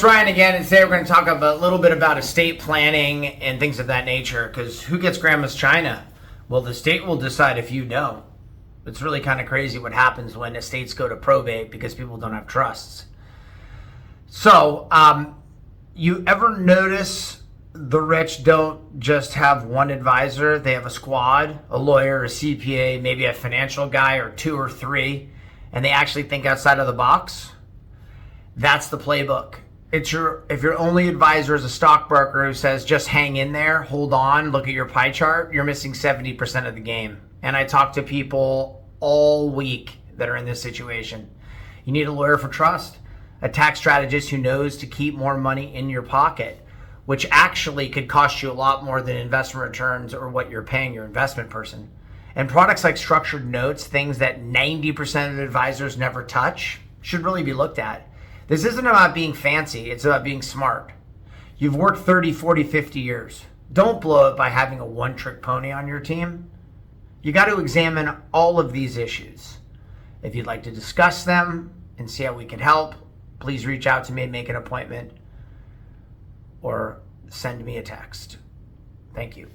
Ryan again, and today we're going to talk a little bit about estate planning and things of that nature, because who gets grandma's china? Well, the state will decide if you know. It's really kind of crazy what happens when estates go to probate because people don't have trusts. So, you ever notice the rich don't just have one advisor? They have a squad, a lawyer, a CPA, maybe a financial guy or two or three, and they actually think outside of the box. That's the playbook. If your only advisor is a stockbroker who says, just hang in there, hold on, look at your pie chart, you're missing 70% of the game. And I talk to people all week that are in this situation. You need a lawyer for trust, a tax strategist who knows to keep more money in your pocket, which actually could cost you a lot more than investment returns or what you're paying your investment person. And products like structured notes, things that 90% of advisors never touch, should really be looked at. This isn't about being fancy, it's about being smart. You've worked 30, 40, 50 years. Don't blow it by having a one-trick pony on your team. You got to examine all of these issues. If you'd like to discuss them and see how we can help, please reach out to me and make an appointment or send me a text. Thank you.